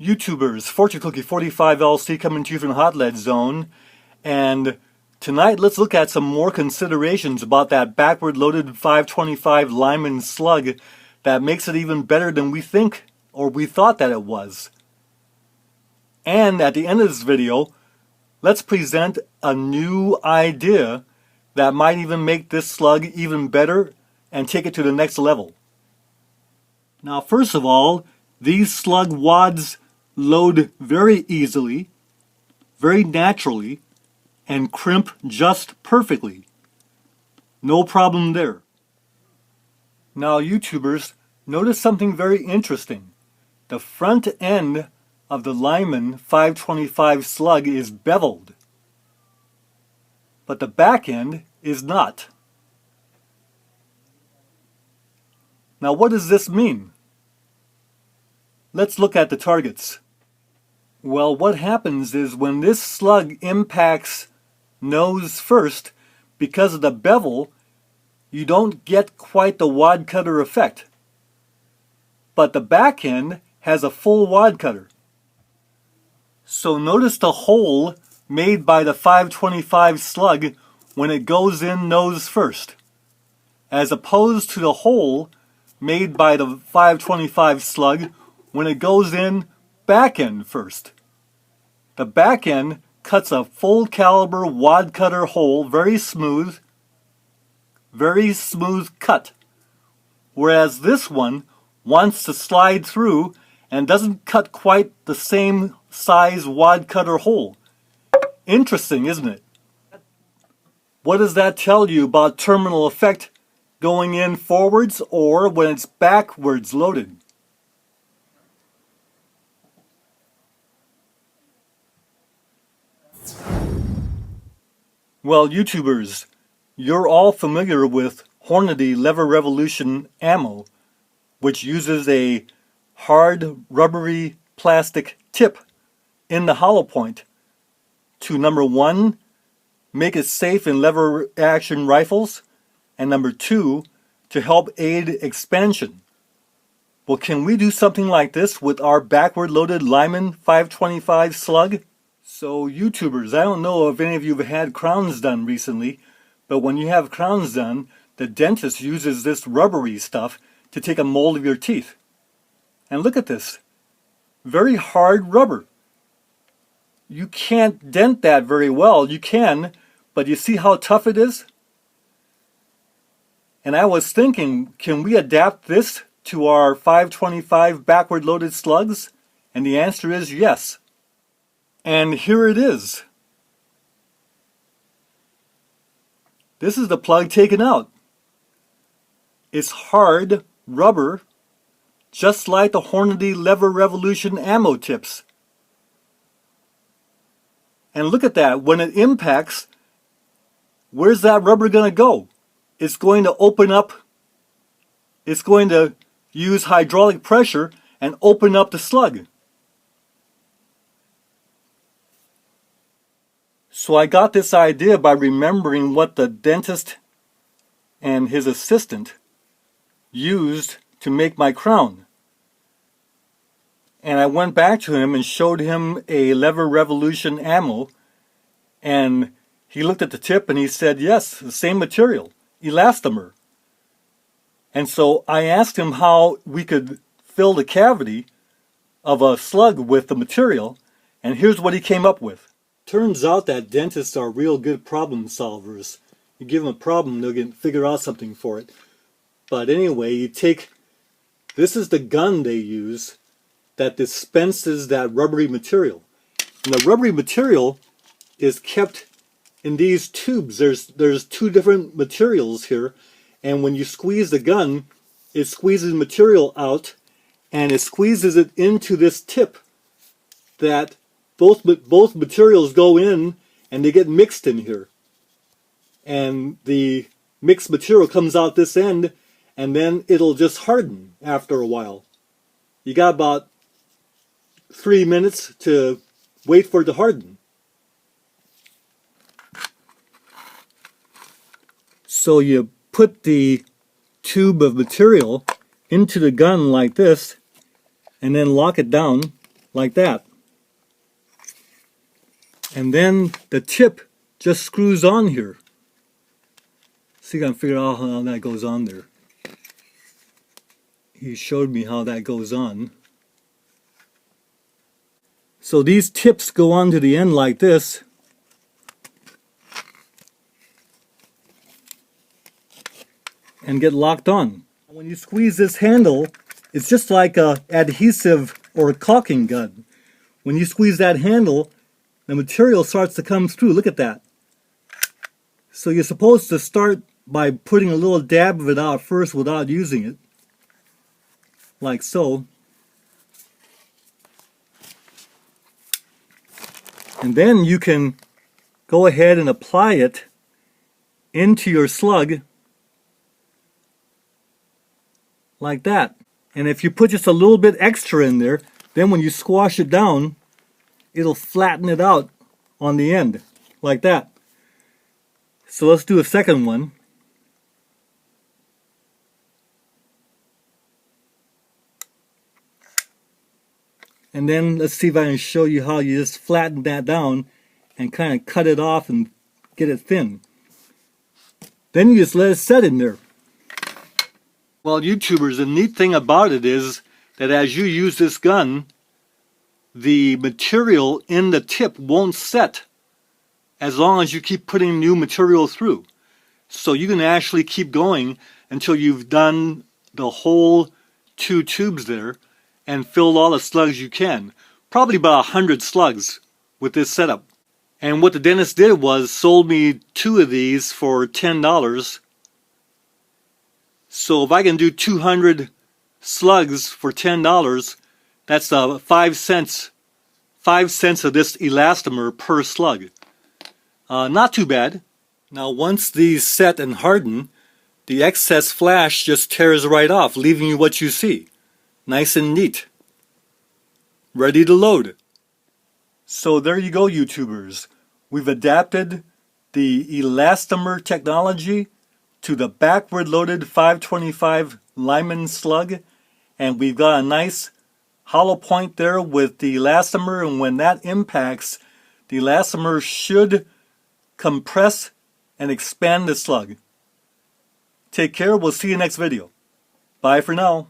YouTubers, Fortune Cookie 45LC coming to you from the Hot Lead Zone, and tonight let's look at some more considerations about that backward loaded 525 Lyman slug that makes it even better than we think or we thought that it was. And at the end of this video, let's present a new idea that might even make this slug even better and take it to the next level. Now, first of all, these slug wads load very easily, very naturally, and crimp just perfectly. No problem there. Now, YouTubers, notice something very interesting. The front end of the Lyman 525 slug is beveled, but the back end is not. Now, what does this mean? Let's look at the targets. Well, what happens is when this slug impacts nose first, because of the bevel, you don't get quite the wad cutter effect. But the back end has a full wad cutter. So notice the hole made by the 525 slug when it goes in nose first, as opposed to the hole made by the 525 slug when it goes in back end first. The back end cuts a full caliber wad cutter hole, very smooth cut, whereas this one wants to slide through and doesn't cut quite the same size wad cutter hole. Interesting, isn't it? What does that tell you about terminal effect going in forwards or when it's backwards loaded? Well, YouTubers, you're all familiar with Hornady Lever Revolution ammo, which uses a hard rubbery plastic tip in the hollow point to, number one, make it safe in lever action rifles, and number two, to help aid expansion. Well, can we do something like this with our backward loaded Lyman 525 slug? So YouTubers, I don't know if any of you have had crowns done recently, but when you have crowns done, the dentist uses this rubbery stuff to take a mold of your teeth. And look at this. Very hard rubber. You can't dent that very well. You can, but you see how tough it is? And I was thinking, can we adapt this to our 525 backward loaded slugs? And the answer is yes. And here it is. This is the plug taken out. It's hard rubber, just like the Hornady Lever Revolution ammo tips. And look at that. When it impacts, where's that rubber going to go? It's going to open up. It's going to use hydraulic pressure and open up the slug. So I got this idea by remembering what the dentist and his assistant used to make my crown. And I went back to him and showed him a Lever Revolution ammo, and he looked at the tip and he said, yes, the same material, Elastomer. And so I asked him how we could fill the cavity of a slug with the material, and here's what he came up with. Turns out that dentists are real good problem solvers. You give them a problem, they'll figure out something for it. But anyway, you take, this is the gun they use that dispenses that rubbery material. And the rubbery material is kept in these tubes. There's two different materials here, and when you squeeze the gun, it squeezes material out, and it squeezes it into this tip that both materials go in and they get mixed in here. And the mixed material comes out this end, and then it'll just harden after a while. You got about 3 minutes to wait for it to harden. So you put the tube of material into the gun like this, and then lock it down. like that. And then the tip just screws on here. See if I can figure out how that goes on there. He showed me how that goes on. So these tips go on to the end like this. And get locked on. When you squeeze this handle, it's just like a adhesive or a caulking gun. When you squeeze that handle, the material starts to come through. Look at that. So you're supposed to start by putting a little dab of it out first without using it. Like so. And then you can go ahead and apply it into your slug like that. And if you put just a little bit extra in there, then when you squash it down, it'll flatten it out on the end like that. So let's do a second one. And then let's see if I can show you how you just flatten that down and kind of cut it off and get it thin. Then you just let it set in there. Well, YouTubers, the neat thing about it is that as you use this gun, the material in the tip won't set as long as you keep putting new material through. So you can actually keep going until you've done the whole 2 tubes there and filled all the slugs you can. Probably about 100 slugs with this setup. And what the dentist did was sold me 2 of these for $10. So if I can do 200 slugs for $10, that's 5 cents. 5 cents of this elastomer per slug. Not too bad. Now once these set and harden, the excess flash just tears right off, leaving you what you see. Nice and neat. Ready to load. So there you go, YouTubers. We've adapted the elastomer technology to the backward loaded 525 Lyman slug, and we've got a nice hollow point there with the elastomer, and when that impacts, the elastomer should compress and expand the slug. Take care, we'll see you next video. Bye for now.